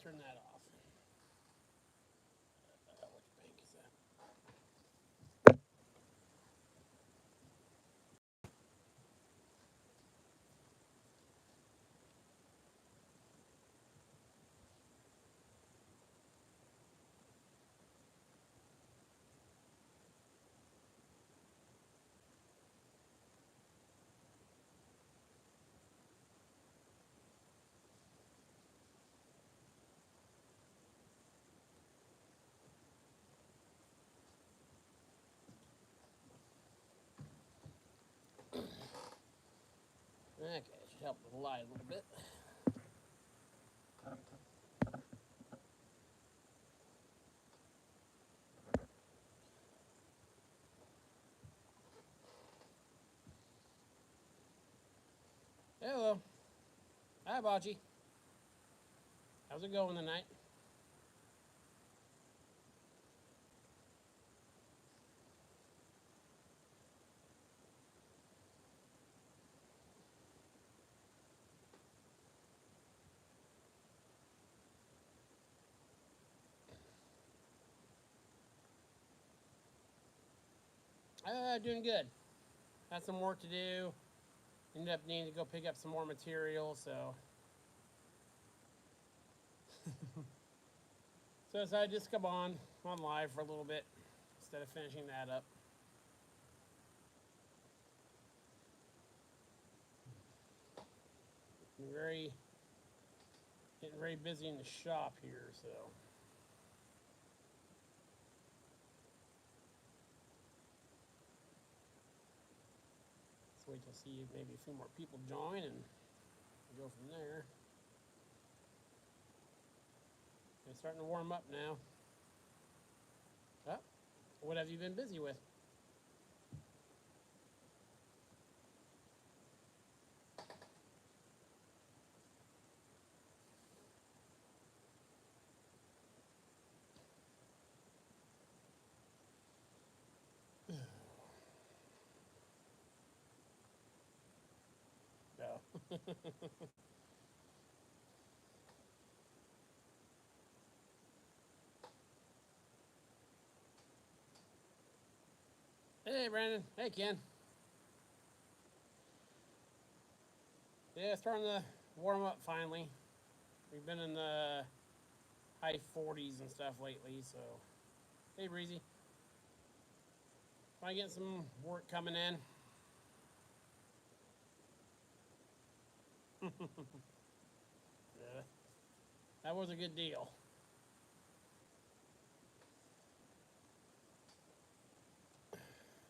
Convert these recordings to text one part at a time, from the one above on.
turn that off. Which bank is that? Okay, should help with the light a little bit. Hello. Hi, Baji. How's it going tonight? Doing good. Had some work to do. Ended up needing to go pick up some more material, so I just come on live for a little bit instead of finishing that up. Very getting very busy in the shop here, so let's wait to see if maybe a few more people join and go from there. It's starting to warm up now. Oh, what have you been busy with? No. Hey, Brandon. Hey, Ken. Yeah, it's starting to warm up finally. We've been in the high 40s and stuff lately, so hey, Breezy. Am I getting some work coming in? Yeah, that was a good deal.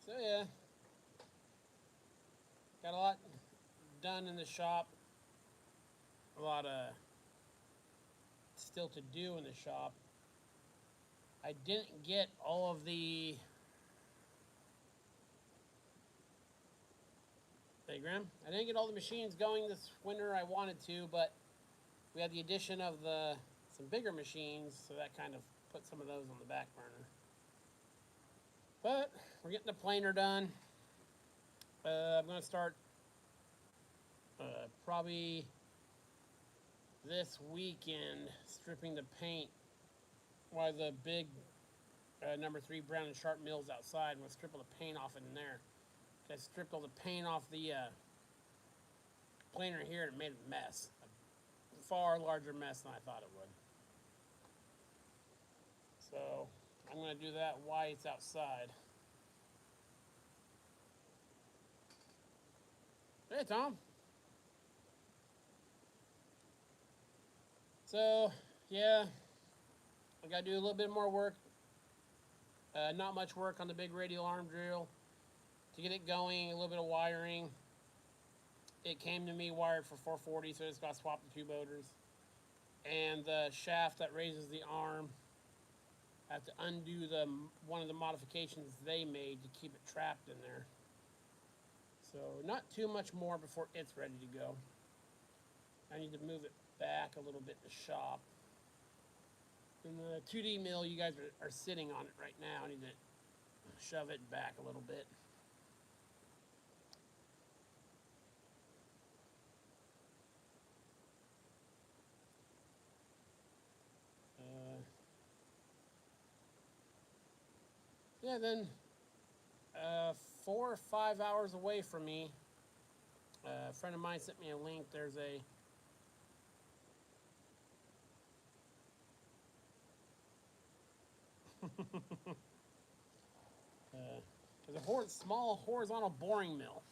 So yeah, got a lot done in the shop. A lot of still to do in the shop. I didn't get all of the. Hey, Graham. I didn't get all the machines going this winter. I wanted to, but we had the addition of some bigger machines, so that kind of put some of those on the back burner. But we're getting the planer done. I'm going to start probably this weekend stripping the paint while the big number 3 Brown and Sharp mills outside. I'm going to strip all the paint off in there. I stripped all the paint off the planer here and it made a mess. A far larger mess than I thought it would. So I'm going to do that while it's outside. Hey, Tom. So, yeah, I got to do a little bit more work. Not much work on the big radial arm drill to get it going, a little bit of wiring. It came to me wired for 440, so I just got to swap the 2 motors. And the shaft that raises the arm, I have to undo one of the modifications they made to keep it trapped in there. So not too much more before it's ready to go. I need to move it back a little bit in the shop. And the 2D mill, you guys are sitting on it right now. I need to shove it back a little bit. Yeah, then 4 or 5 hours away from me, a friend of mine sent me a link. There's a small horizontal boring mill.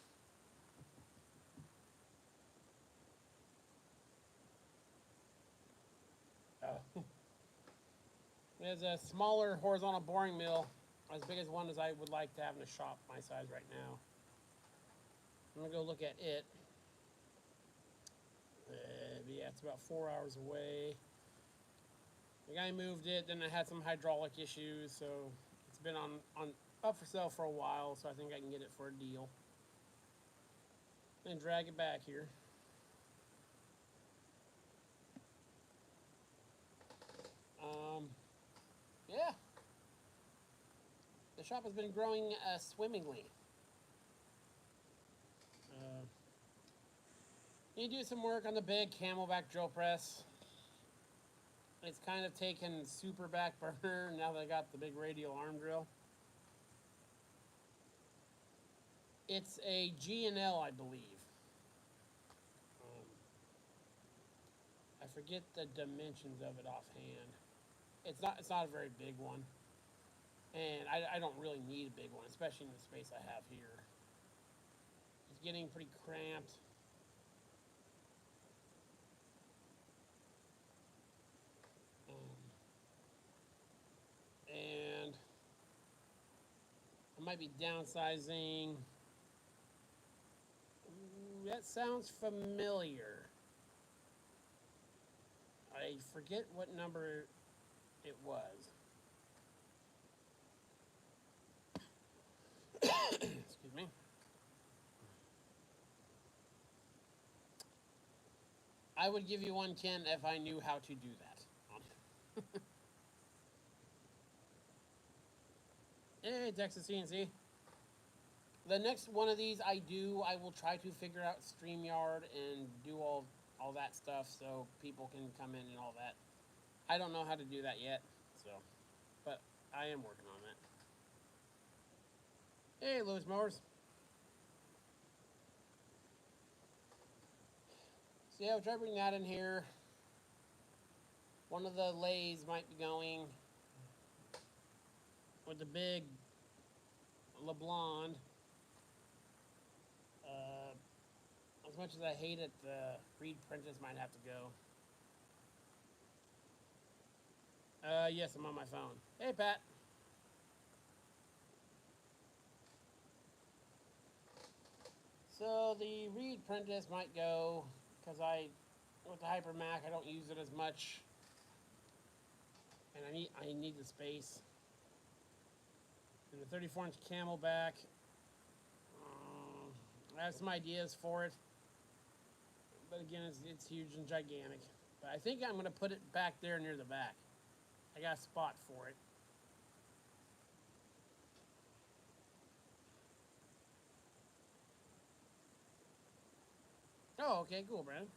Uh, There's a smaller horizontal boring mill, as big as one as I would like to have in a shop my size right now. I'm gonna go look at it. Yeah, it's about 4 hours away. The guy moved it, then I had some hydraulic issues, so it's been on up for sale for a while, so I think I can get it for a deal. Then drag it back here. Yeah, the shop has been growing swimmingly. Uh, you do some work on the big Camelback drill press. It's kind of taken super back burner now that I got the big radial arm drill. It's a G&L, I believe. Um, I forget the dimensions of it offhand. It's not a very big one, and I don't really need a big one, especially in the space I have here. It's getting pretty cramped. And I might be downsizing. Ooh, that sounds familiar. I forget what number it was. Excuse me. I would give you one, Ken, if I knew how to do that. Hey, Texas CNC. The next one of these I will try to figure out StreamYard and do all that stuff so people can come in and all that. I don't know how to do that yet, so, but I am working on that. Hey, Lewis Mowers. So yeah, we'll try to bring that in here. One of the lathes might be going with the big LeBlond. As much as I hate it, the Reed Prentice might have to go. Yes, I'm on my phone. Hey, Pat. So the Reed Prentice might go because with the Hyper Mac, I don't use it as much, and I need the space. And the 34-inch Camelback, I have some ideas for it, but again, it's huge and gigantic. But I think I'm gonna put it back there near the back. I got a spot for it. Oh, okay, cool, Brandon.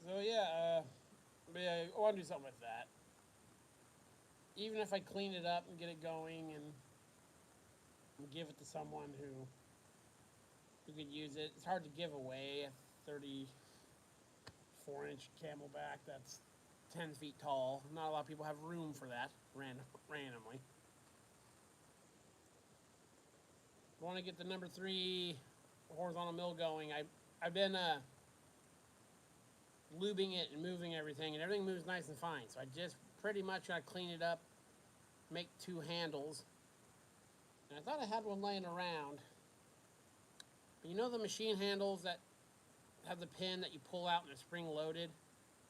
So yeah, but yeah, I want to do something with that. Even if I clean it up and get it going and give it to someone who could use it. It's hard to give away a 34-inch Camelback that's 10 feet tall. Not a lot of people have room for that randomly. I want to get the number 3 horizontal mill going. I've been lubing it and moving everything, and everything moves nice and fine. So I just pretty much got to clean it up, make 2 handles. And I thought I had one laying around. But you know the machine handles that have the pin that you pull out and they're spring loaded?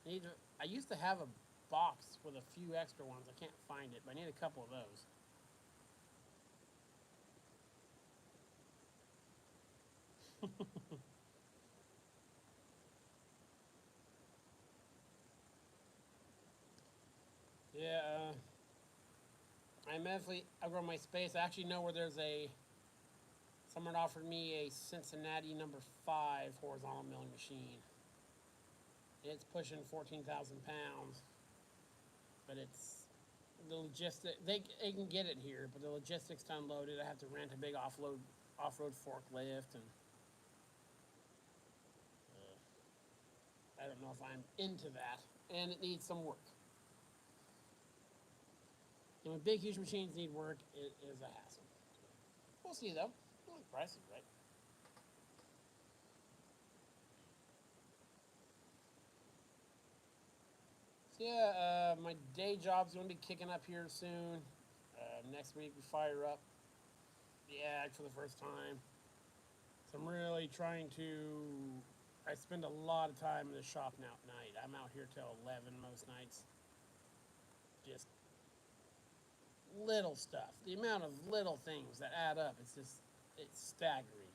I used to have a box with a few extra ones. I can't find it, but I need a couple of those. Yeah, I've grown my space. I actually know where someone offered me a Cincinnati number 5 horizontal milling machine. It's pushing 14,000 pounds, but it's the logistic they can get it here, but the logistics to unload it, I have to rent a big off-road forklift, and I don't know if I'm into that, and it needs some work. And when big, huge machines need work, it is a hassle. We'll see though. The price is right. So yeah, my day job's gonna be kicking up here soon. Next week we fire up the ag for the first time. So I'm really trying to. I spend a lot of time in the shop now at night. I'm out here till 11 most nights. Just little stuff. The amount of little things that add up, it's staggering.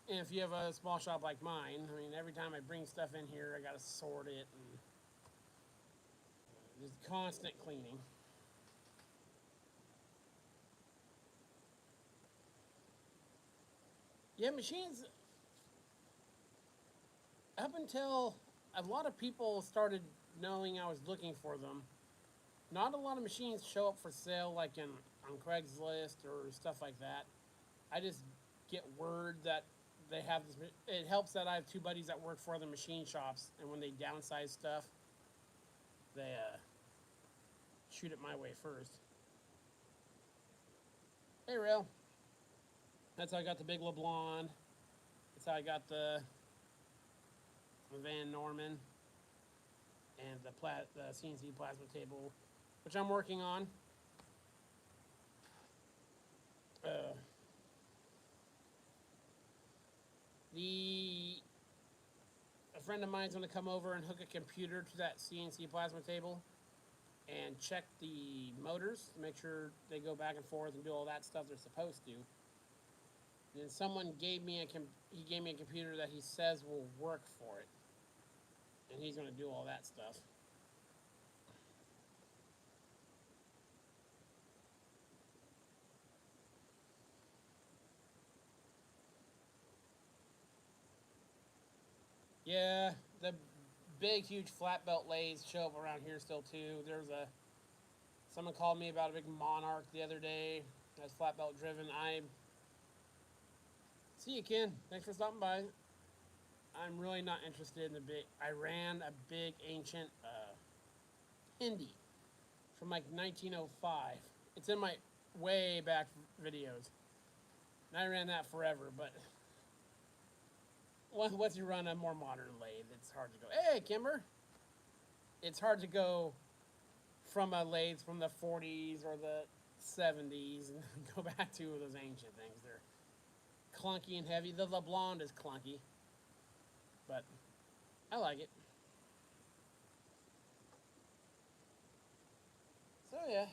And if you have a small shop like mine, I mean, every time I bring stuff in here, I got to sort it, and there's constant cleaning. Yeah, machines, up until a lot of people started knowing I was looking for them, not a lot of machines show up for sale like on Craigslist or stuff like that. I just get word that they have this. It helps that I have two buddies that work for other machine shops, and when they downsize stuff, they shoot it my way first. Hey, Rail. That's how I got the big LeBlanc. That's how I got the Van Norman and the CNC plasma table, which I'm working on. Uh, the a friend of mine's going to come over and hook a computer to that CNC plasma table and check the motors to make sure they go back and forth and do all that stuff they're supposed to. And then someone gave me he gave me a computer that he says will work for it, and he's going to do all that stuff. Yeah, the big, huge flat belt lathes show up around here still too. Someone called me about a big Monarch the other day that's flat belt driven. I see you, Ken. Thanks for stopping by. I'm really not interested in the big. I ran a big ancient Hindi from like 1905. It's in my way back videos, and I ran that forever. But once you run a more modern lathe, it's hard to go. Hey, Kimber, it's hard to go from a lathe from the 40s or the 70s and go back to those ancient things. They're clunky and heavy. The LeBlanc is clunky, but I like it. So yeah,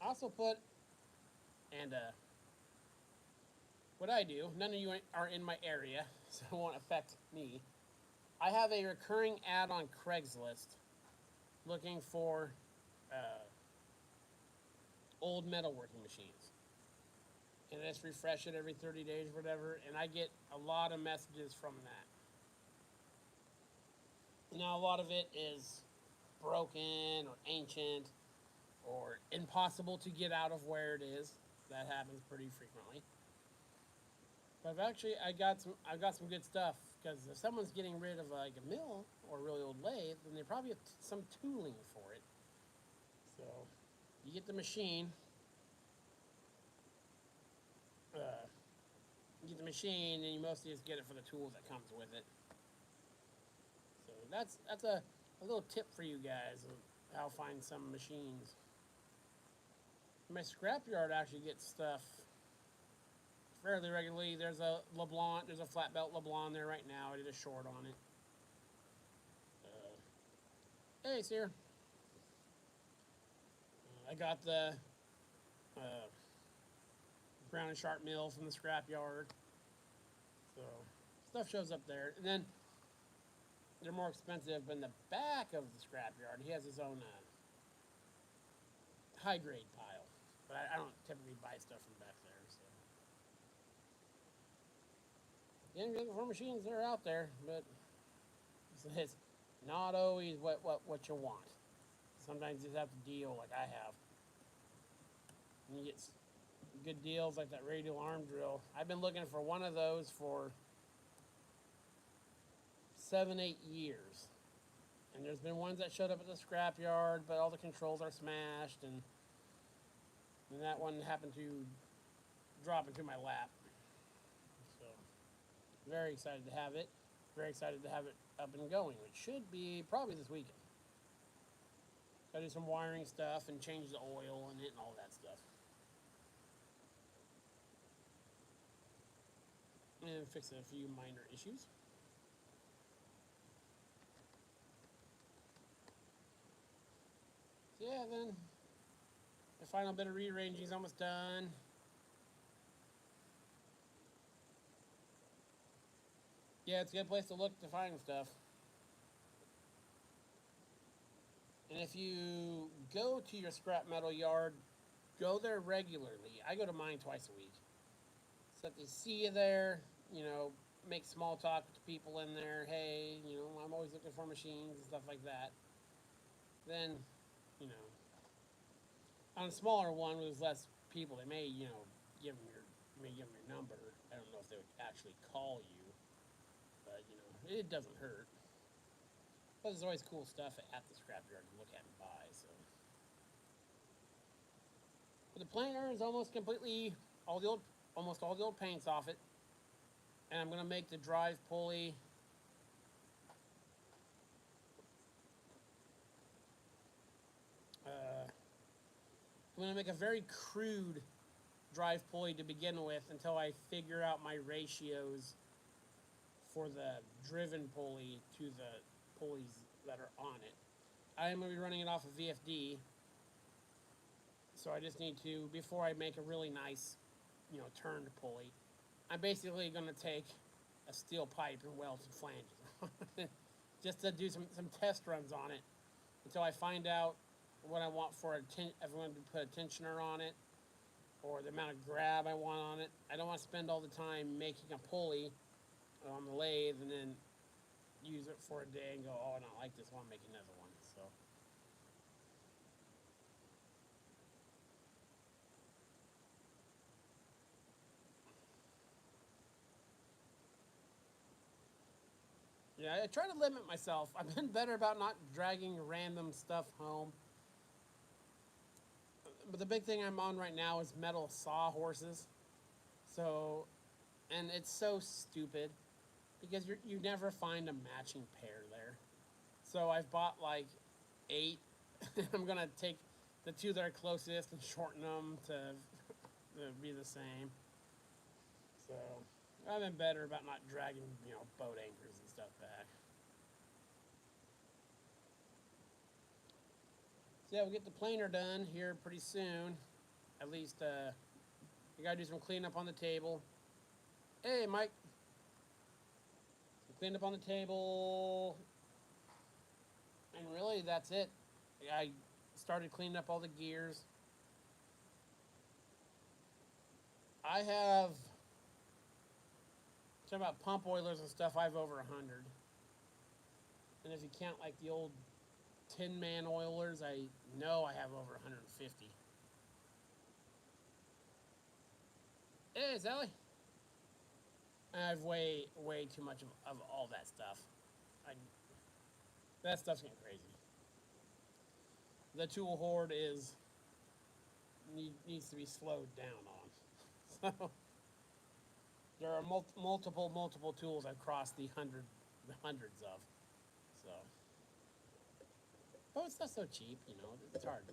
I also put and what I do. None of you are in my area, so it won't affect me. I have a recurring ad on Craigslist looking for uh, old metalworking machines. And I just refresh it every 30 days or whatever, and I get a lot of messages from that. Now, a lot of it is broken or ancient or impossible to get out of where it is. That happens pretty frequently. But I've got some good stuff because if someone's getting rid of like a mill or a really old lathe, then they probably have some tooling for it. So you get the machine, uh, you get the machine, and you mostly just get it for the tools that comes with it. So that's a little tip for you guys of how to find some machines. My scrapyard actually gets stuff fairly regularly. There's a LeBlanc, there's a flat belt LeBlanc there right now. I did a short on it. Hey, it's here. I got the uh, Brown and Sharp mill from the scrapyard. So stuff shows up there, and then they're more expensive. But in the back of the scrapyard, he has his own high grade pile. But I don't typically buy stuff from back there. So again, if you're looking for machines, they're out there. But it's Not always what you want. Sometimes you just have to deal like I have. And you get good deals like that radial arm drill. I've been looking for one of those for 7, 8 years. And there's been ones that showed up at the scrapyard, but all the controls are smashed, and that one happened to drop into my lap. So, very excited to have it. Very excited to have it up and going, which should be probably this weekend. Gotta do some wiring stuff and change the oil in it and all that stuff. And fix a few minor issues. So yeah, then the final bit of rearranging is almost done. Yeah, it's a good place to look to find stuff. And if you go to your scrap metal yard, go there regularly. I go to mine twice a week. So that they see you there, make small talk with the people in there. Hey, I'm always looking for machines and stuff like that. Then, you know, on a smaller one with less people, they may, give them your number. I don't know if they would actually call you, but it doesn't hurt. But there's always cool stuff at the scrapyard to look at and buy. So, but the planer is almost completely almost all the old paints off it, and I'm gonna make the drive pulley. I'm gonna make a very crude drive pulley to begin with until I figure out my ratios for the driven pulley to the pulleys that are on it. I am going to be running it off of VFD, so I just need to, before I make a really nice, turned pulley, I'm basically going to take a steel pipe and weld some flanges just to do some test runs on it until I find out what I want for if I want to put a tensioner on it or the amount of grab I want on it. I don't want to spend all the time making a pulley on the lathe and then use it for a day and go, oh, I don't like this one, make another one. So, yeah, I try to limit myself. I've been better about not dragging random stuff home. But the big thing I'm on right now is metal sawhorses. So, and it's so stupid because you never find a matching pair there. So I've bought like 8. I'm gonna take the 2 that are closest and shorten them to be the same. So I've been better about not dragging boat anchors and stuff back. So yeah, we'll get the planer done here pretty soon. At least we gotta do some cleanup on the table. Hey, Mike. Some cleanup on the table. And really, that's it. I started cleaning up all the gears. I have, talking about pump oilers and stuff, I have over 100. And if you count like the old Tin Man oilers, I know I have over 150. Hey, Sally. I have way too much of all that stuff. I, that stuff's getting crazy. The tool hoard needs to be slowed down on. So there are multiple tools I've crossed the hundreds of. So, but it's not so cheap, It's hard.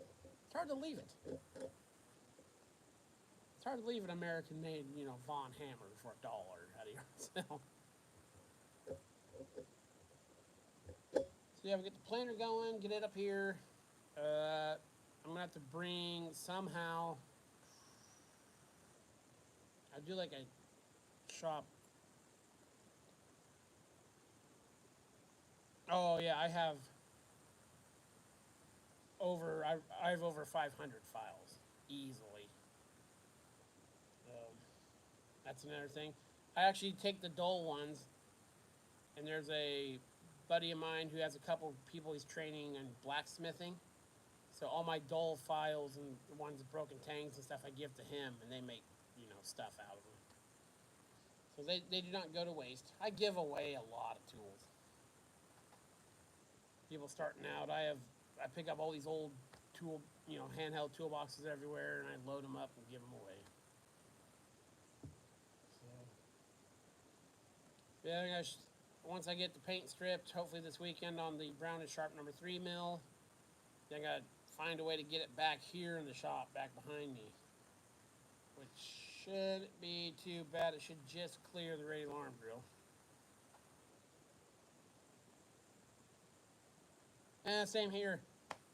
It's hard to leave it. It's hard to leave an American-made, Von Hammer for $1 out of your sale. So yeah, we get the planer going, get it up here. I'm gonna have to bring somehow. I do like a shop. Oh yeah, I have over 500 files easily. That's another thing. I actually take the dull ones, and there's a buddy of mine who has a couple people he's training in blacksmithing. So all my dull files and the ones with broken tangs and stuff I give to him, and they make, stuff out of them. So they do not go to waste. I give away a lot of tools. People starting out, I pick up all these old handheld toolboxes everywhere, and I load them up and give them away. So, yeah, once I get the paint stripped, hopefully this weekend on the Brown & Sharpe number 3 mill, then I gotta find a way to get it back here in the shop, back behind me, which shouldn't be too bad. It should just clear the radial arm drill. And same here.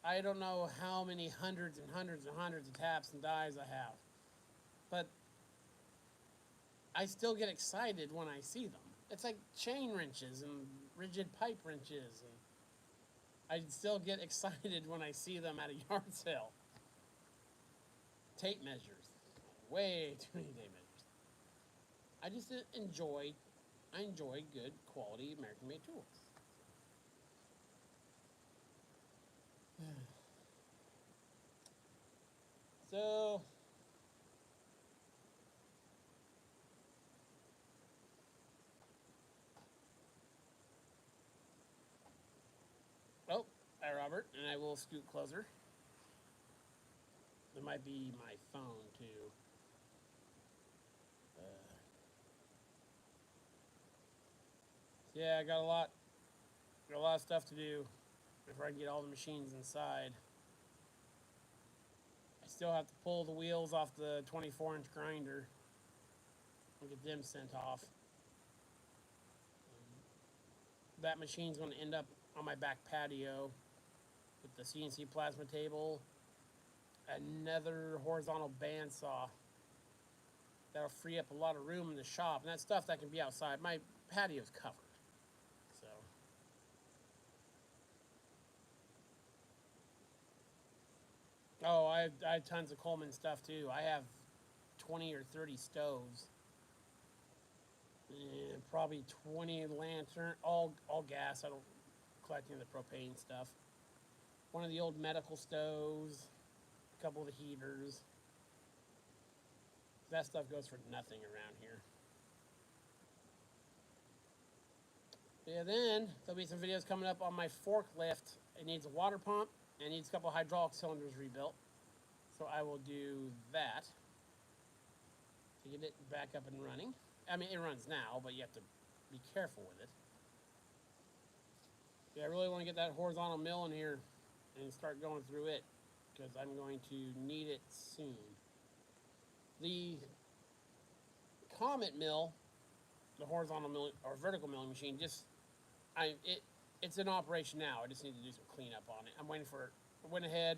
I don't know how many hundreds and hundreds and hundreds of taps and dies I have, but I still get excited when I see them. It's like chain wrenches and rigid pipe wrenches, and I still get excited when I see them at a yard sale. Tape measures, way too many tape measures. I just enjoy good quality American-made tools. So, hi Robert, and I will scoot closer. It might be my phone too. Yeah, I got a lot of stuff to do before I can get all the machines inside. I still have to pull the wheels off the 24-inch grinder and get them sent off. That machine's going to end up on my back patio with the CNC plasma table, another horizontal bandsaw. That'll free up a lot of room in the shop, and that stuff that can be outside. My patio's covered, so. Oh, I have tons of Coleman stuff too. I have 20 or 30 stoves, and probably 20 lantern, all gas. I don't collect any of the propane stuff. One of the old medical stoves, a couple of the heaters. That stuff goes for nothing around here. Yeah, then there'll be some videos coming up on my forklift. It needs a water pump and needs a couple of hydraulic cylinders rebuilt. So I will do that to get it back up and running. I mean, it runs now, but you have to be careful with it. Yeah, I really want to get that horizontal mill in here and start going through it because I'm going to need it soon. The Comet mill, the horizontal mill or vertical milling machine, it's in operation now. I just need to do some cleanup on it. I'm waiting for it. I went ahead.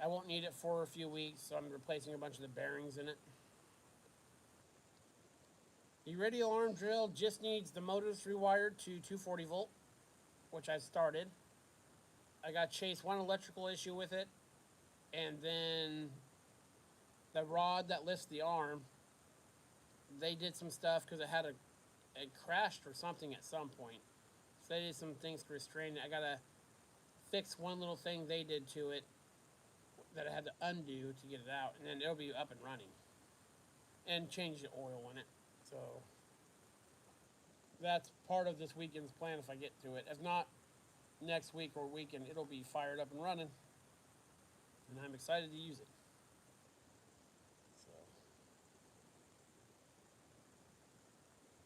I won't need it for a few weeks, so I'm replacing a bunch of the bearings in it. The radial arm drill just needs the motors rewired to 240 volt, which I started. I got chased one electrical issue with it, and then the rod that lifts the arm, they did some stuff because it crashed or something at some point. So they did some things to restrain it. I gotta fix one little thing they did to it that I had to undo to get it out, and then it'll be up and running. And change the oil in it. So that's part of this weekend's plan if I get to it. If not, next week or weekend, it'll be fired up and running. And I'm excited to use it. So,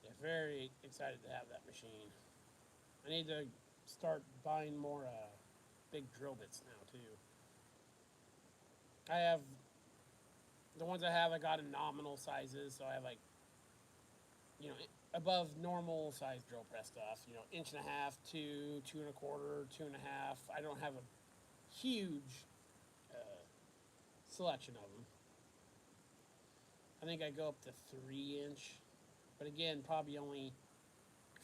yeah, very excited to have that machine. I need to start buying more big drill bits now, too. I have, the ones I got in nominal sizes, so I have above normal size drill press stuff, 1.5 inches, 2, 2 1/4, 2.5. I don't have a huge selection of them. I think I go up to 3-inch, but again, probably only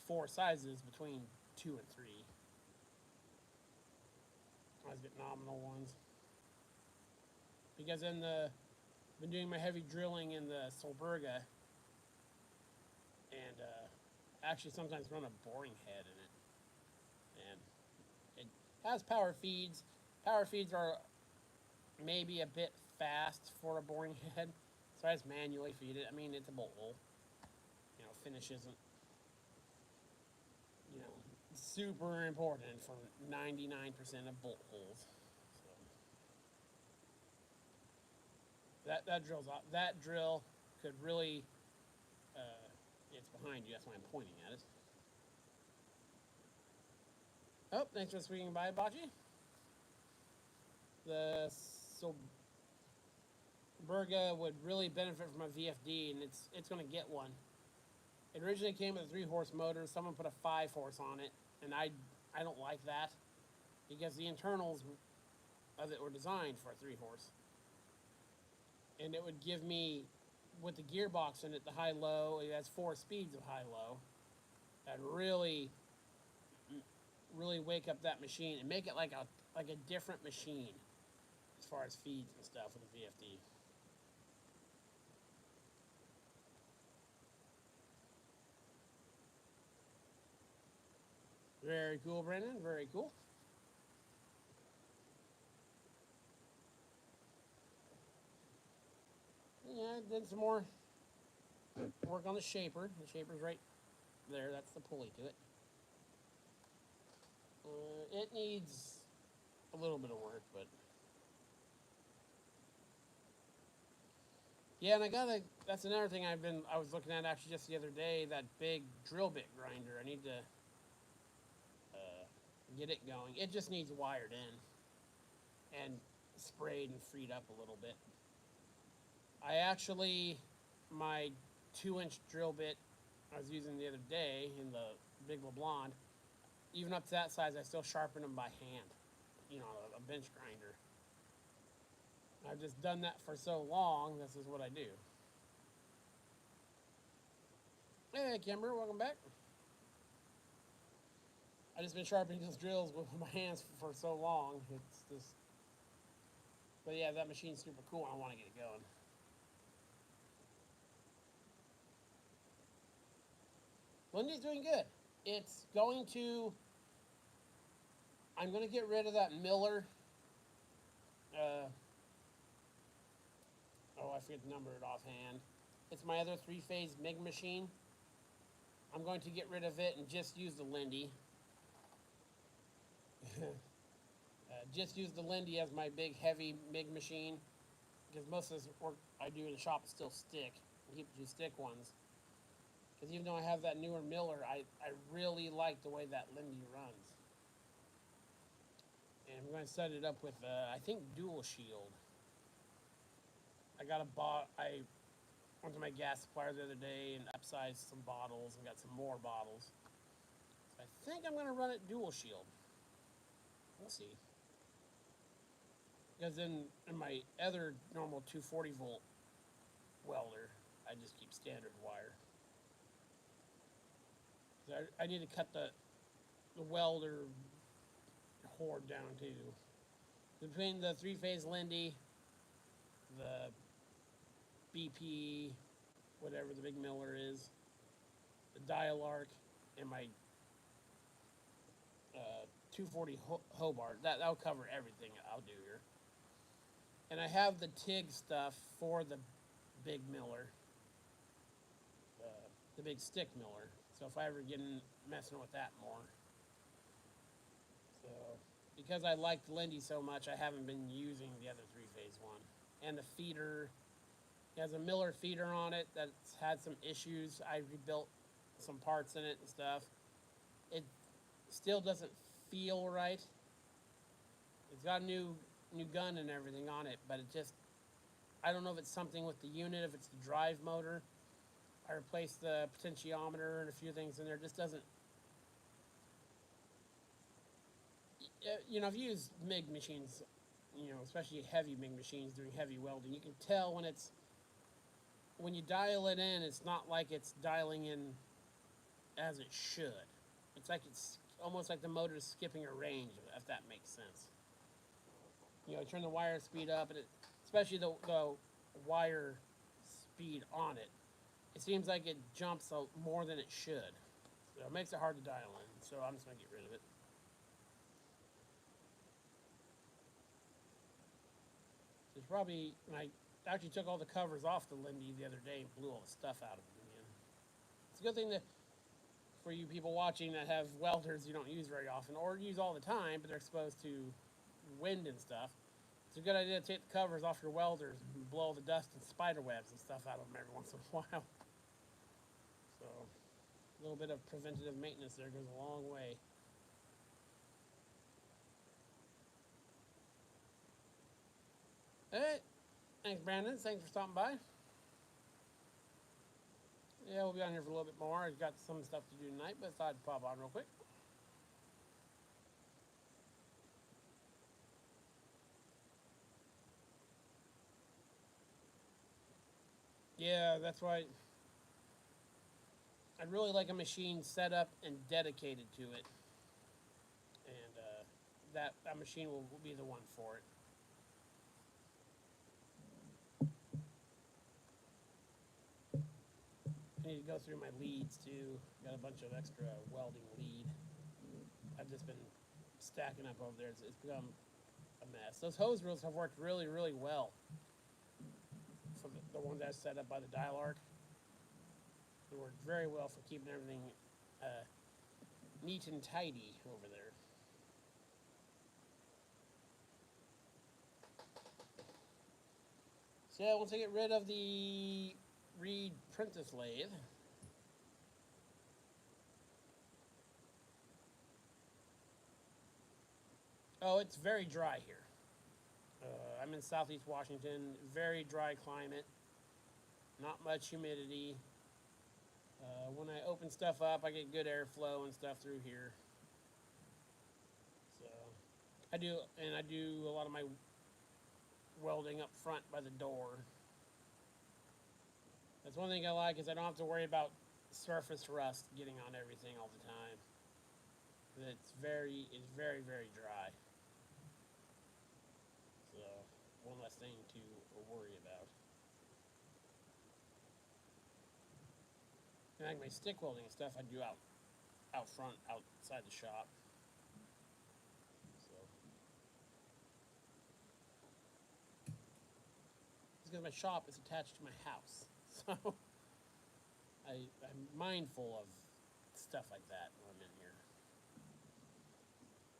4 sizes between 2 and 3. I always get nominal ones. Because I've been doing my heavy drilling in the Solberga, and actually sometimes run a boring head in it. And it has power feeds. Power feeds are maybe a bit fast for a boring head, so I just manually feed it. I mean, it's a bolt hole. Finish isn't, you know, super important for 99% of bolt holes. So that drills off. That drill could really, uh, it's behind you. That's why I'm pointing at it. Oh, thanks for swinging by, Bocce. The Silberga would really benefit from a VFD, and it's going to get one. It originally came with a 3-horse motor. Someone put a 5-horse on it, and I don't like that because the internals of it were designed for a 3-horse, and it would give me, with the gearbox in it, the high-low. It has 4 speeds of high-low. That really wake up that machine and make it like a different machine as far as feeds and stuff with a VFD. Very cool, Brandon. Very cool. Yeah, did some more work on the shaper. The shaper's right there. That's the pulley to it. It needs a little bit of work, but yeah. And that's another thing I was looking at actually just the other day. That big drill bit grinder. I need to get it going. It just needs wired in and sprayed and freed up a little bit. I actually, my 2-inch drill bit I was using the other day in the Big LeBlond, even up to that size, I still sharpen them by hand, a bench grinder. I've just done that for so long, this is what I do. Hey, Kimber, welcome back. I just been sharpening those drills with my hands for so long. It's just, but yeah, that machine's super cool. I want to get it going. Lindy's doing good. It's going to. I'm going to get rid of that Miller. I forget the number offhand. It's my other 3-phase MIG machine. I'm going to get rid of it and just use the Lindy. Just use the Lindy as my big, heavy MIG machine. Because most of this work I do in the shop is still stick. I keep the 2 stick ones. Because even though I have that newer Miller, I really like the way that Lindy runs. And I'm going to set it up with, I think, dual shield. I went to my gas supplier the other day and upsized some bottles and got some more bottles. So I think I'm going to run it dual shield. We'll see. Because in my other normal 240 volt welder, I just keep standard wire. I need to cut the welder horde down too. Between the 3-phase Lindy, the BP, whatever the big Miller is, the Dial-Arc, and my 240 Hobart. That'll cover everything I'll do here. And I have the TIG stuff for the big Miller, the big stick Miller. So if I ever get in messing with that more. So because I liked Lindy so much, I haven't been using the other 3-phase one. And the feeder, it has a Miller feeder on it that's had some issues. I rebuilt some parts in it and stuff. It still doesn't feel right. It's got a new gun and everything on it, but it just, I don't know if it's something with the unit, if it's the drive motor. I replaced the potentiometer and a few things in there. It just doesn't, I've used MIG machines, especially heavy MIG machines doing heavy welding. You can tell when you dial it in, it's not like it's dialing in as it should. It's like it's almost like the motor is skipping a range, if that makes sense. Turn the wire speed up, and especially the wire speed on it, it seems like it jumps more than it should. So it makes it hard to dial in. So I'm just going to get rid of it. probably, and I actually took all the covers off the Lindy the other day and blew all the stuff out of it again. It's a good thing that for you people watching that have welders you don't use very often or use all the time, but they're exposed to wind and stuff. It's a good idea to take the covers off your welders and blow the dust and spider webs and stuff out of them every once in a while. So, a little bit of preventative maintenance there goes a long way. All right. Thanks, Brandon. Thanks for stopping by. Yeah, we'll be on here for a little bit more. I've got some stuff to do tonight, but I thought I'd pop on real quick. Yeah, that's why I'd really like a machine set up and dedicated to it. And that machine will be the one for it. I need to go through my leads too. Got a bunch of extra welding lead. I've just been stacking up over there. It's become a mess. Those hose reels have worked really, really well. For the ones I set up by the dial arc, they worked very well for keeping everything neat and tidy over there. So yeah, once I get rid of the Reed Prentice lathe, oh, it's very dry here. I'm in southeast Washington, very dry climate, not much humidity. When I open stuff up, I get good airflow and stuff through here. So I do a lot of my welding up front by the door. That's one thing I like is I don't have to worry about surface rust getting on everything all the time. It's very very dry. So one less thing to worry about. And like my stick welding and stuff, I do out front, outside the shop. So it's because my shop is attached to my house, so I'm mindful of stuff like that when I'm in here.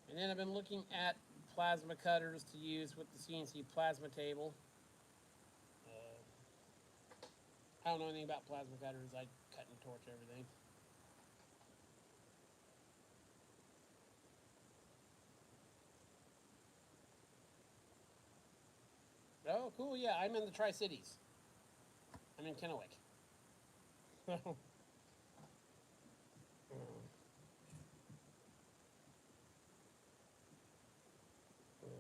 And then I've been looking at plasma cutters to use with the CNC plasma table. I don't know anything about plasma cutters. I cut and torch everything. Oh, cool. Yeah, I'm in the Tri-Cities. I'm in Kennewick.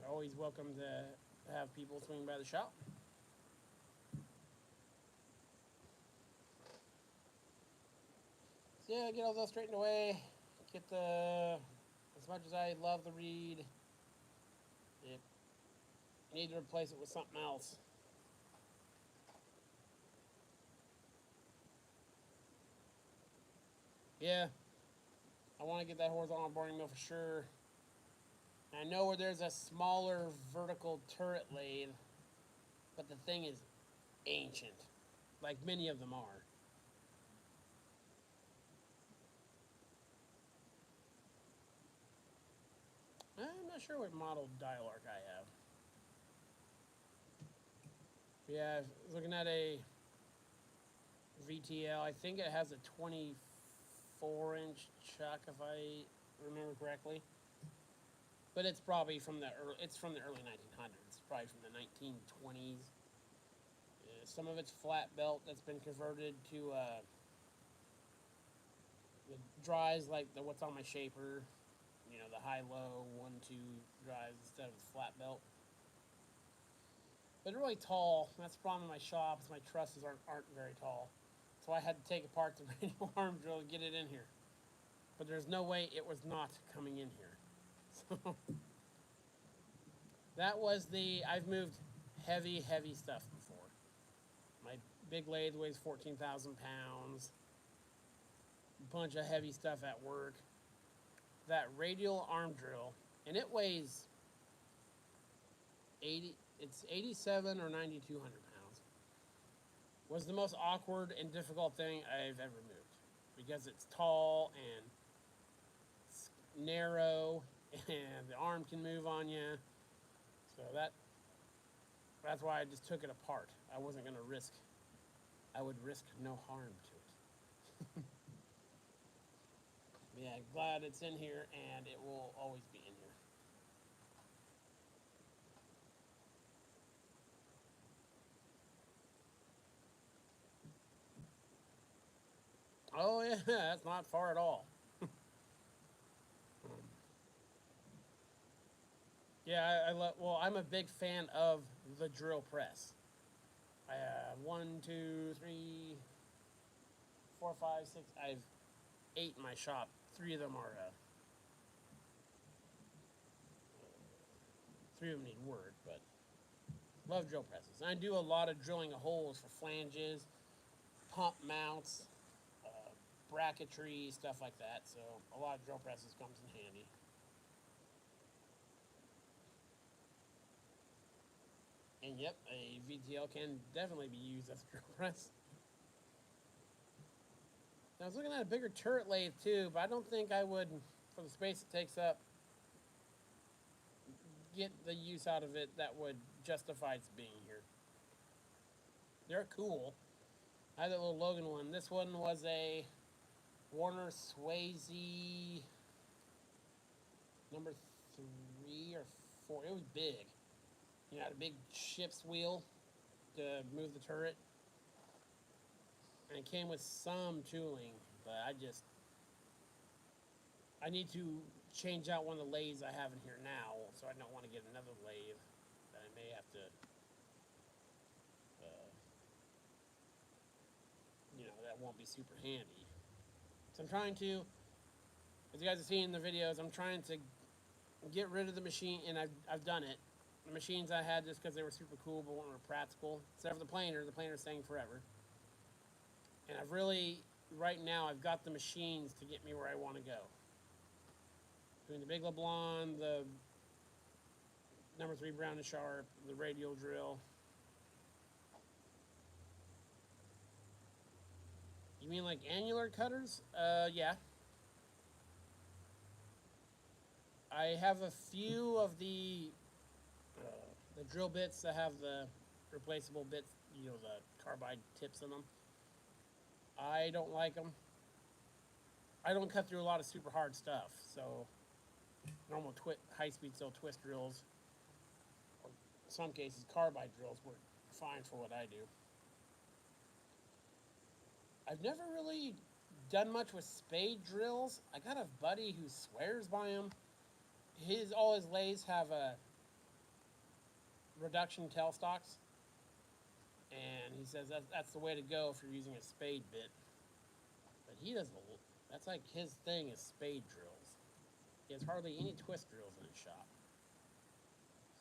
Always welcome to have people swing by the shop. So yeah, get all those straightened away. Get the, as much as I love the Reed, it, I need to replace it with something else. Yeah, I want to get that horizontal boring mill for sure. And I know where there's a smaller vertical turret lathe, but the thing is ancient, like many of them are. I'm not sure what model dial arc I have. Yeah, looking at a VTL. I think it has a 24-inch chuck, if I remember correctly. But it's probably from the early 1900s, probably from the 1920s. Some of it's flat belt that's been converted to the drives like what's on my shaper. You know, the high-low 1-2 drives instead of the flat belt. But they're really tall. That's the problem in my shop. Is my trusses aren't very tall. So I had to take apart the radial arm drill to get it in here. But there's no way it was not coming in here. So that was I've moved heavy stuff before. My big lathe weighs 14,000 pounds. A bunch of heavy stuff at work. That radial arm drill, and it weighs 80, it's 87 or 9,200 pounds. Was the most awkward and difficult thing I've ever moved because it's tall and it's narrow and the arm can move on you. So that's why I just took it apart. I wasn't going to risk. I would risk no harm to it. Yeah, glad it's in here and it will always be in here. Oh yeah, that's not far at all. Yeah, I love. Well, I'm a big fan of the drill press. I have one, two, three, 4, 5, 6. I have 8 in my shop. 3 of them are. 3 of them need word, but love drill presses. And I do a lot of drilling of holes for flanges, pump mounts, bracketry, stuff like that. So a lot of drill presses comes in handy. And yep, a VTL can definitely be used as a drill press. I was looking at a bigger turret lathe too, but I don't think I would, for the space it takes up, get the use out of it that would justify its being here. They're cool. I had that little Logan one. This one was a Warner Swayze number 3 or 4. It was big. You know, had a big ship's wheel to move the turret. And it came with some tooling, but I need to change out one of the lathes I have in here now, so I don't want to get another lathe that I may have to, that won't be super handy. So I'm trying to, as you guys have seen in the videos, I'm trying to get rid of the machine, and I've done it. The machines I had just because they were super cool but weren't practical. Except for the planer's staying forever. And I've really, right now, I've got the machines to get me where I want to go. Doing the Big LeBlanc, the number 3 Brown and Sharp, the radial drill. You mean like annular cutters? Yeah. I have a few of the drill bits that have the replaceable bits, the carbide tips in them. I don't like them. I don't cut through a lot of super hard stuff, so normal high-speed steel twist drills, or in some cases carbide drills, work fine for what I do. I've never really done much with spade drills. I got a buddy who swears by them. All his lathes have a reduction tailstocks, and he says that's the way to go if you're using a spade bit. But that's like his thing is spade drills. He has hardly any twist drills in his shop.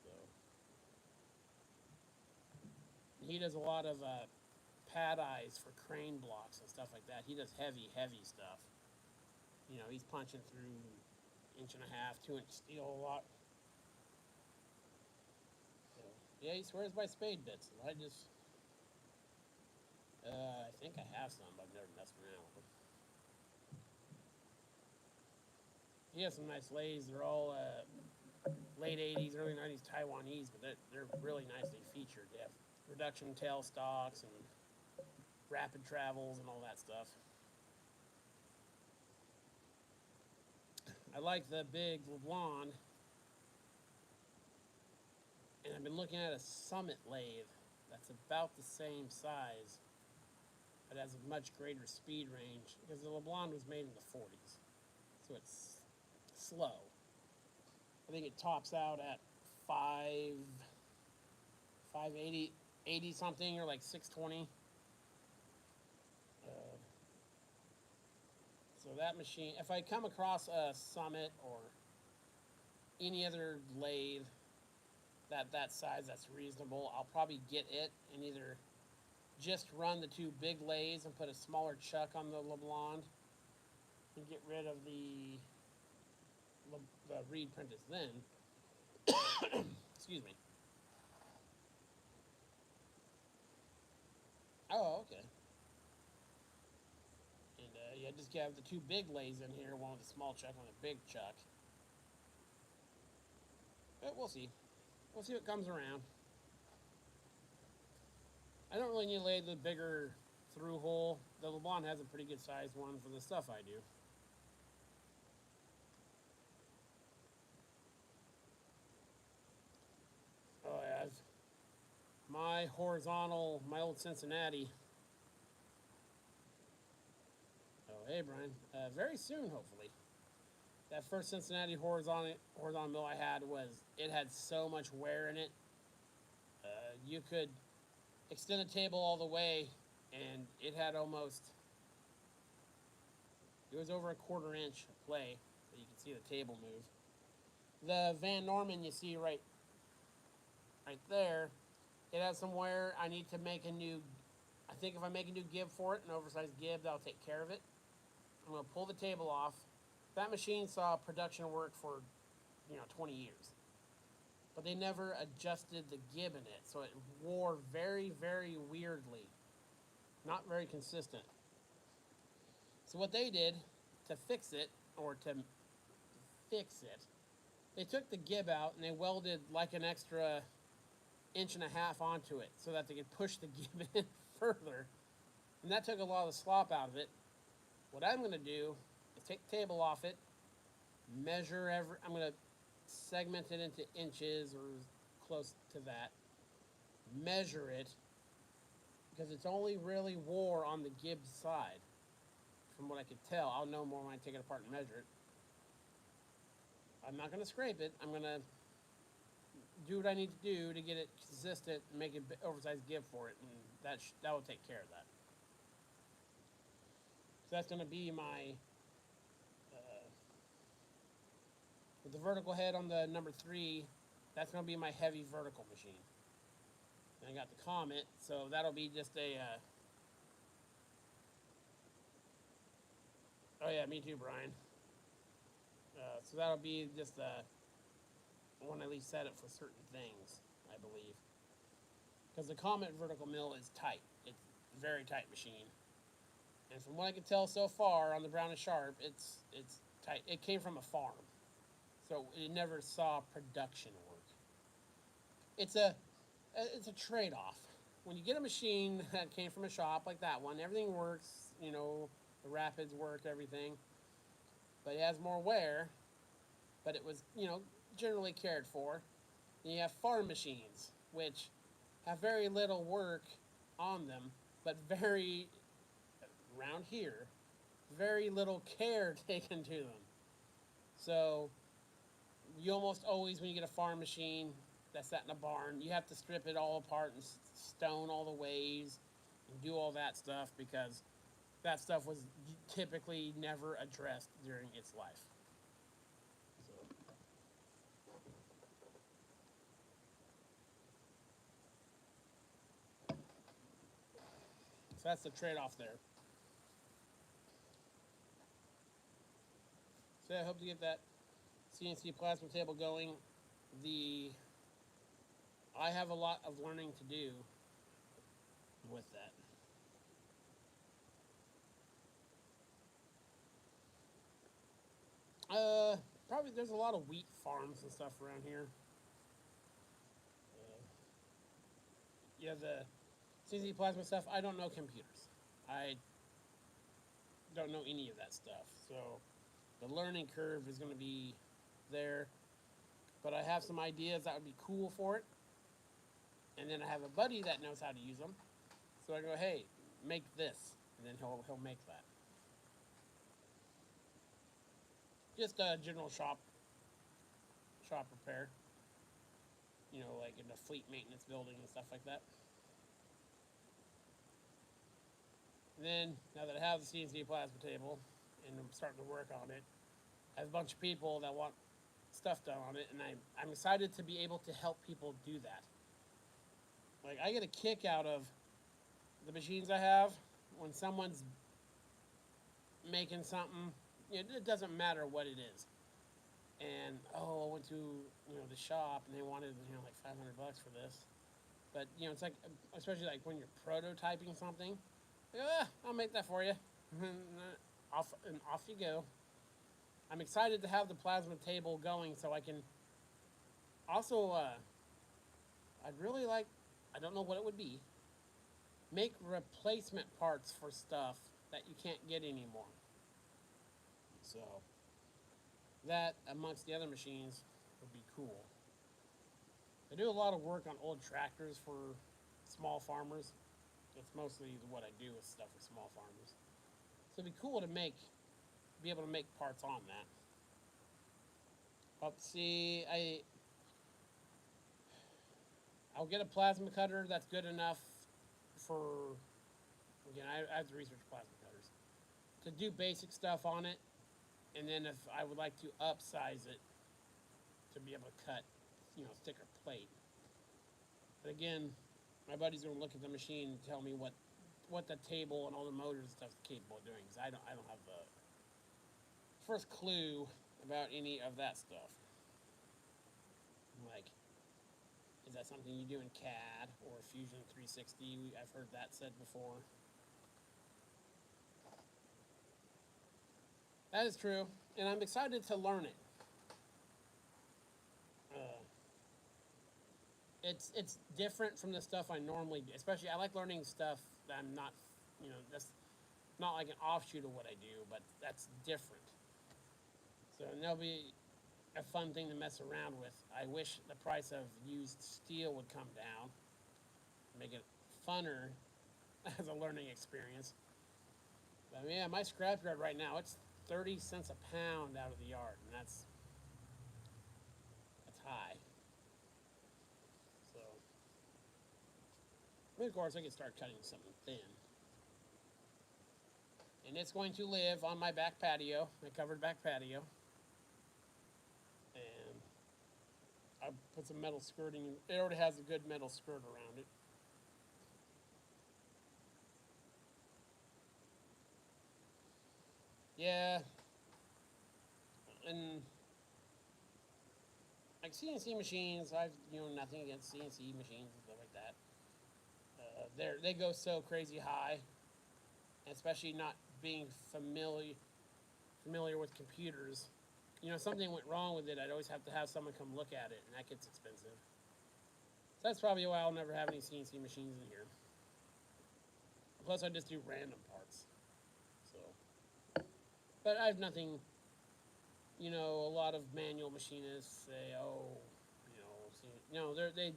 So he does a lot of pad eyes for crane blocks and stuff like that. He does heavy stuff. He's punching through 1.5 2 inch steel a lot. So, yeah, he swears by spade bits. I think I have some, but I've never messed around with them. He has some nice lathes. They're all late 80s, early 90s Taiwanese, but they're really nicely featured. They have reduction tailstocks and rapid travels and all that stuff. I like the big LeBlanc, and I've been looking at a Summit lathe that's about the same size, but has a much greater speed range because the LeBlanc was made in the 40s, so it's slow. I think it tops out at 580, 80 something, or like 620. So that machine, if I come across a Summit or any other lathe that size that's reasonable, I'll probably get it and either just run the 2 big lathes and put a smaller chuck on the LeBlanc and get rid of the Reed Prentice then. Excuse me. just have the two big lathes in here, one with a small chuck and a big chuck. But we'll see. We'll see what comes around. I don't really need to lay the bigger through hole. The LeBlanc has a pretty good sized one for the stuff I do. Oh yeah, my horizontal, my old Cincinnati. Oh hey Brian, very soon hopefully. That first Cincinnati horizontal mill I had it had so much wear in it. You could extend the table all the way, and it had it was over a 1/4 inch of play, so you can see the table move. The Van Norman you see right there, it has some wear. I need to make a new, I think if I make a new gib for it, an oversized gib, that'll take care of it. I'm going to pull the table off. That machine saw production work for, 20 years. But they never adjusted the gib in it, so it wore very, very weirdly. Not very consistent. So what they did to fix it, they took the gib out and they welded like an extra 1.5 inches onto it so that they could push the gib in further. And that took a lot of the slop out of it. What I'm going to do is take the table off it, I'm going to segment it into inches or close to that, measure it, because it's only really wore on the gib side. From what I could tell, I'll know more when I take it apart and measure it. I'm not going to scrape it. I'm going to do what I need to do to get it consistent and make an oversized gib for it, and that will take care of that. So that's going to be my, with the vertical head on the number 3, that's going to be my heavy vertical machine. And I got the Comet, so that'll be just a, oh yeah, me too, Brian. So that'll be just one I at least set it for certain things, I believe. Because the Comet vertical mill is tight. It's a very tight machine. And from what I can tell so far on the Brown and Sharp, it's tight. It came from a farm, so it never saw production work. It's a trade-off. When you get a machine that came from a shop like that one, everything works. The rapids work, everything, but it has more wear. But it was generally cared for. And you have farm machines, which have very little work on them, but around here, very little care taken to them. So you almost always, when you get a farm machine that's set in a barn, you have to strip it all apart and stone all the ways and do all that stuff, because that stuff was typically never addressed during its life. So that's the trade-off there. So I hope to get that CNC plasma table going. I have a lot of learning to do with that. Probably there's a lot of wheat farms and stuff around here. Yeah, the CNC plasma stuff, I don't know computers. I don't know any of that stuff. So the learning curve is going to be there. But I have some ideas that would be cool for it. And then I have a buddy that knows how to use them. So I go, hey, make this. And then he'll make that. Just a general shop repair. Like in a fleet maintenance building and stuff like that. And then, now that I have the CNC plasma table and I'm starting to work on it, I have a bunch of people that want stuff done on it, and I'm excited to be able to help people do that. Like, I get a kick out of the machines I have when someone's making something. It doesn't matter what it is. And, I went to, the shop, and they wanted, like $500 for this. But, it's like, especially like when you're prototyping something, I'll make that for you. off you go. I'm excited to have the plasma table going so I can also, I'd really like, I don't know what it would be, make replacement parts for stuff that you can't get anymore. So, that amongst the other machines would be cool. I do a lot of work on old tractors for small farmers. That's mostly what I do with stuff for small farmers. So it'd be cool to be able to make parts on that. But see, I'll get a plasma cutter that's good enough for, again, I have to research plasma cutters, to do basic stuff on it, and then if I would like to upsize it to be able to cut, thicker plate. But again, my buddy's gonna look at the machine and tell me what the table and all the motors and stuff is capable of doing, because I don't have the first clue about any of that stuff. Like, is that something you do in CAD or Fusion 360? I've heard that said before. That is true, and I'm excited to learn it. It's different from the stuff I normally do. Especially, I like learning stuff that I'm not, that's not like an offshoot of what I do, but that's different. So that'll be a fun thing to mess around with. I wish the price of used steel would come down, make it funner as a learning experience. But yeah, my scrapyard right now, it's 30 cents a pound out of the yard, and that's high. So, of course, I can start cutting something thin. And it's going to live on my back patio, my covered back patio. And I put some metal skirting. It already has a good metal skirt around it. Yeah. And like CNC machines, I've nothing against CNC machines and stuff like that. They go so crazy high, especially not being familiar with computers. Something went wrong with it, I'd always have to have someone come look at it, and that gets expensive. So that's probably why I'll never have any CNC machines in here. Plus, I just do random parts. So, but I have nothing. A lot of manual machinists say, "Oh, they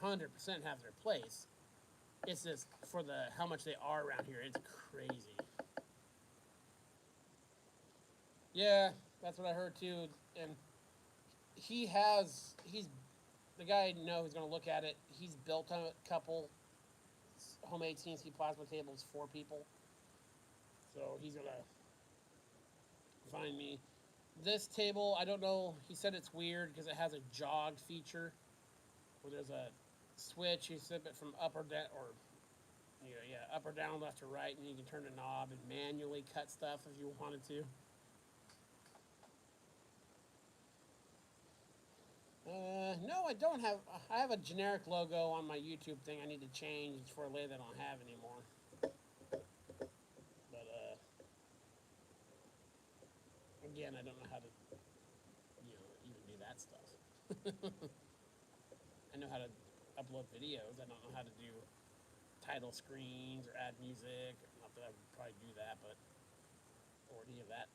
100% have their place." It's just for how much they are around here. It's crazy. Yeah, that's what I heard too. And he's the guy I know who's going to look at it. He's built a couple homemade CNC plasma tables for people. So he's going to find me. This table, I don't know. He said it's weird because it has a jog feature where there's a switch. You flip it from up or down, or up or down, left or right, and you can turn the knob and manually cut stuff if you wanted to. No, I don't have. I have a generic logo on my YouTube thing. I need to change for a layer that I don't have anymore. But again, I don't know how to, even do that stuff. I know how to upload videos. I don't know how to do title screens or add music. Not that I would probably do that, but or any of that.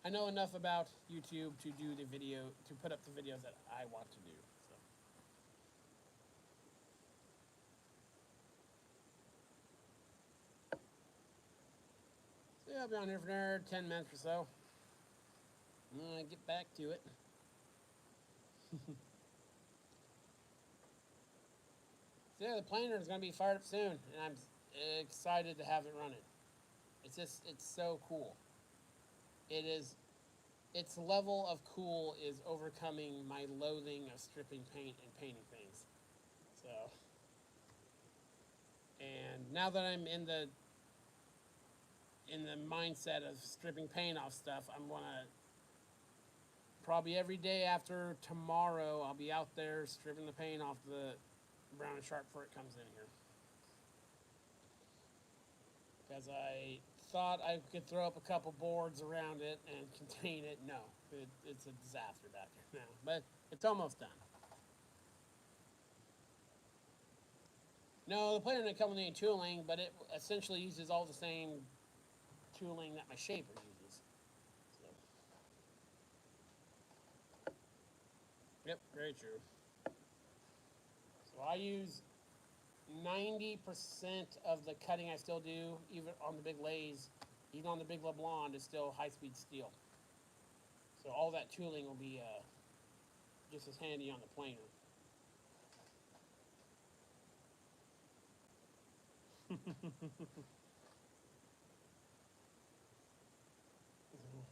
I know enough about YouTube to do the video, to put up the videos that I want to do. So yeah, I'll be on here for another 10 minutes or so. And then I get back to it. So yeah, the planer is going to be fired up soon, and I'm excited to have it running. It's so cool. It is, its level of cool is overcoming my loathing of stripping paint and painting things. So, and now that I'm in the mindset of stripping paint off stuff, I'm gonna probably every day after tomorrow, I'll be out there stripping the paint off the Brown and Sharp before it comes in here. because I thought I could throw up a couple boards around it and contain it. No, it's a disaster back there now, but it's almost done. No, the planer didn't come with any tooling, but it essentially uses all the same tooling that my shaper uses. So, yep, very true. So I use 90% of the cutting I still do, even on the big lays, even on the big LeBlanc, is still high-speed steel. So all that tooling will be just as handy on the planer.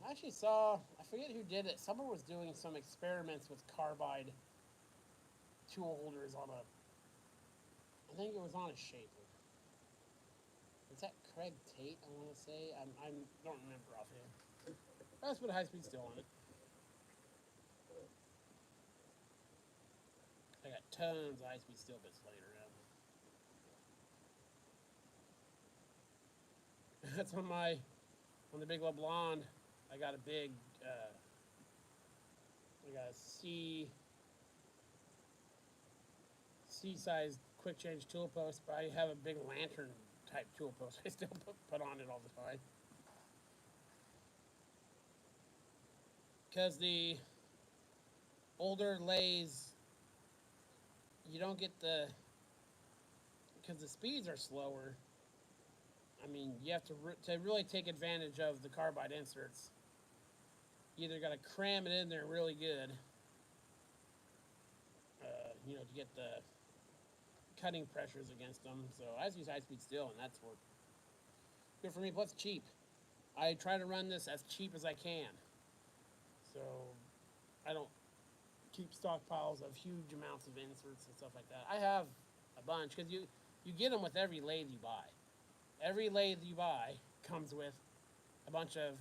I actually saw, I forget who did it. Someone was doing some experiments with carbide tool holders on a, I think it was on a shaper. Is that Craig Tate? I want to say. I don't remember offhand. Let's put a high speed steel on it. I got tons of high speed steel bits laying around. That's on the big LeBlanc. I got a big, I got a C size quick change tool post, but I have a big lantern type tool post. I still put on it all the time. Because the older lays, you don't get because the speeds are slower. I mean, you have to really take advantage of the carbide inserts. You either got to cram it in there really good, to get the cutting pressures against them. So I just use high speed steel, and that's worked good for me. Plus, cheap. I try to run this as cheap as I can, so I don't keep stockpiles of huge amounts of inserts and stuff like that. I have a bunch because you get them with every lathe you buy. Every lathe you buy comes with a bunch of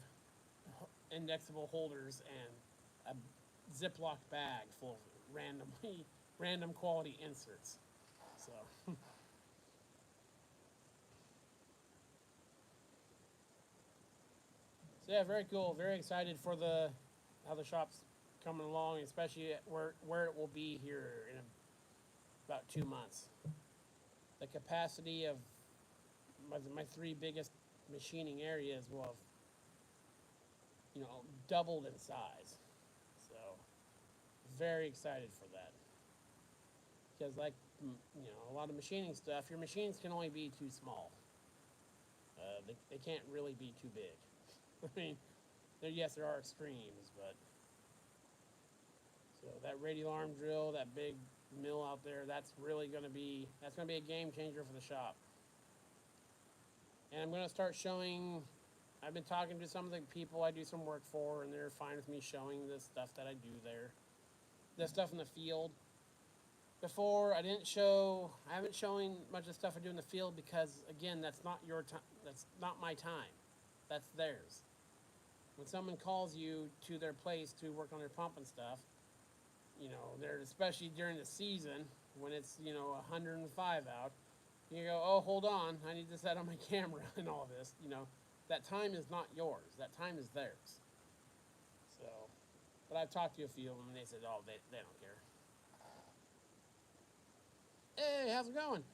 indexable holders and a Ziploc bag full of random quality inserts. So, so yeah, very cool. Very excited for how the shop's coming along, especially where it will be here in about 2 months. The capacity of my three biggest machining areas will have doubled in size. So very excited for that because a lot of machining stuff, your machines can only be too small. They can't really be too big. I mean, yes, there are extremes, but so that radial arm drill, that big mill out there, that's going to be a game changer for the shop. And I'm going to start showing. I've been talking to some of the people I do some work for, and they're fine with me showing the stuff that I do there, the stuff in the field. Before I haven't shown much of the stuff I do in the field because again, that's not your time. That's not my time. That's theirs. When someone calls you to their place to work on their pump and stuff, they're especially during the season when it's 105 out. You go, oh, hold on, I need to set on my camera and all this. That time is not yours. That time is theirs. So, but I've talked to a few of them and they said, oh, they don't care. Hey, how's it going?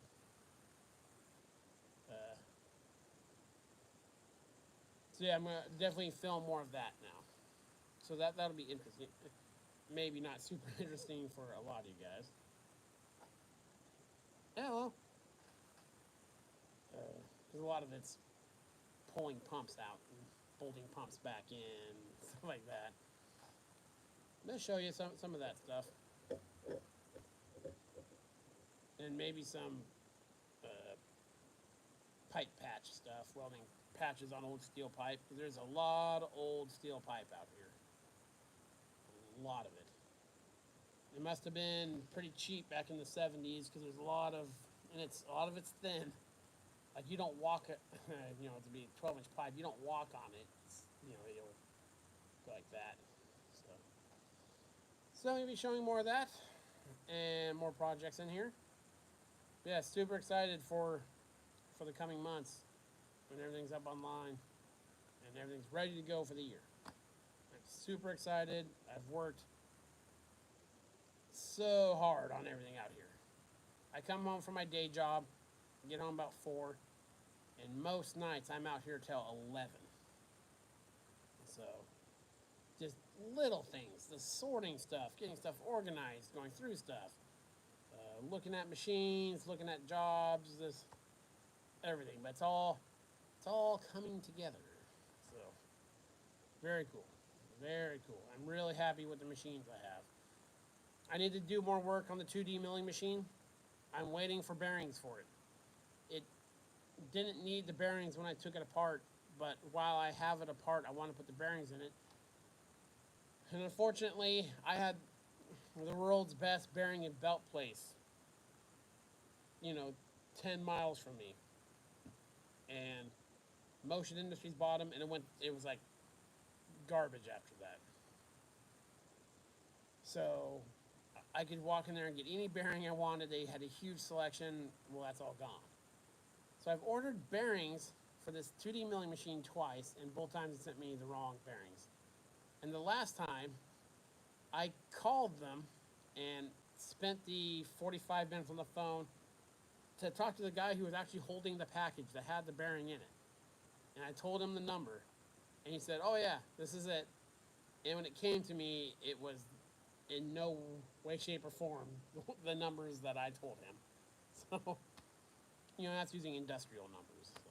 So yeah, I'm gonna definitely film more of that now. So that'll be interesting. Maybe not super interesting for a lot of you guys. Yeah, well, because a lot of it's pulling pumps out and bolting pumps back in, stuff like that. I'm gonna show you some of that stuff, and maybe some uh, pipe patch stuff, welding patches on old steel pipe. Because there's a lot of old steel pipe out here, a lot of it. It must have been pretty cheap back in the 70s because there's a lot of it's thin. Like you don't walk it, to be 12-inch pipe, you don't walk on it. It'll go like that. So I'm gonna be showing more of that and more projects in here. Yeah, super excited for the coming months. and everything's up online, and everything's ready to go for the year. I'm super excited. I've worked so hard on everything out here. I come home from my day job, get home about 4, and most nights I'm out here till 11. So, just little things, the sorting stuff, getting stuff organized, going through stuff, looking at machines, looking at jobs, this everything. But it's all coming together. So, very cool, very cool. I'm really happy with the machines I have. I need to do more work on the 2D milling machine. I'm waiting for bearings for it. It didn't need the bearings when I took it apart, but while I have it apart, I want to put the bearings in it. And unfortunately, I had the world's best bearing and belt place, 10 miles from me. And Motion Industries bought them, and it was like garbage after that. So I could walk in there and get any bearing I wanted. They had a huge selection. Well, that's all gone. So I've ordered bearings for this 2D milling machine twice, and both times it sent me the wrong bearings. And the last time, I called them and spent the 45 minutes on the phone to talk to the guy who was actually holding the package that had the bearing in it. And I told him the number, and he said, "Oh yeah, this is it." And when it came to me, it was in no way, shape, or form the numbers that I told him. So, that's using industrial numbers. So.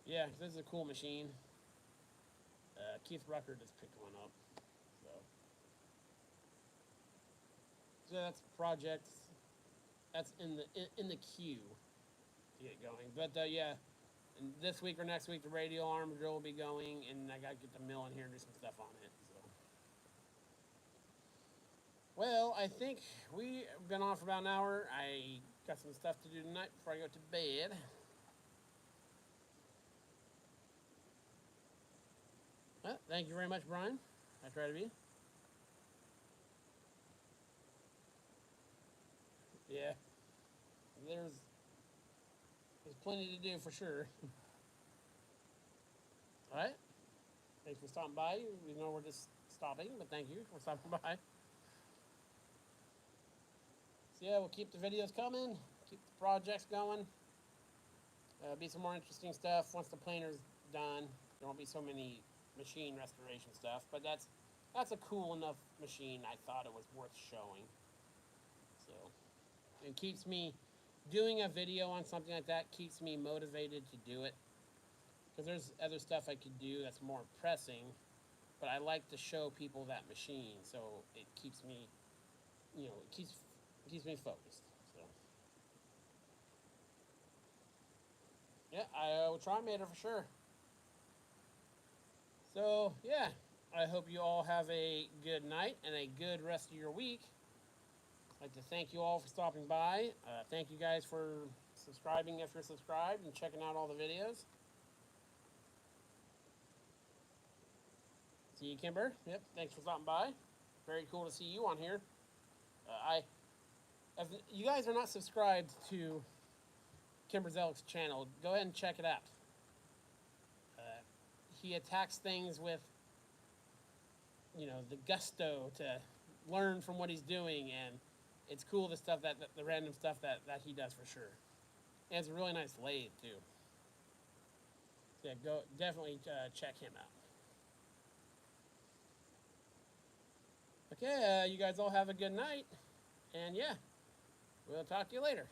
Yeah, this is a cool machine. Keith Rucker just picked one up. So that's projects. That's in the queue to get going. But yeah, and this week or next week the radial arm drill will be going, and I gotta get the mill in here and do some stuff on it. So. Well, I think we've been on for about an hour. I got some stuff to do tonight before I go to bed. Well, thank you very much, Brian. I try to be. Yeah. There's plenty to do for sure. All right. Thanks for stopping by. We know we're just stopping, but thank you for stopping by. So yeah, we'll keep the videos coming, keep the projects going. Be some more interesting stuff once the planer's done. There won't be so many machine restoration stuff, but that's a cool enough machine. I thought it was worth showing. So it keeps me doing a video on something like that keeps me motivated to do it. Because there's other stuff I could do that's more pressing, but I like to show people that machine, so it keeps me, it keeps me focused. So yeah, I will try Mater for sure. So yeah, I hope you all have a good night and a good rest of your week. I'd like to thank you all for stopping by. Thank you guys for subscribing if you're subscribed and checking out all the videos. See you, Kimber. Yep, thanks for stopping by. Very cool to see you on here. If you guys are not subscribed to Kimber Zelik's channel, go ahead and check it out. He attacks things with, the gusto to learn from what he's doing, and it's cool the stuff the random stuff that he does for sure. And it's a really nice lathe too. So yeah, go definitely check him out. Okay, you guys all have a good night, and yeah, we'll talk to you later.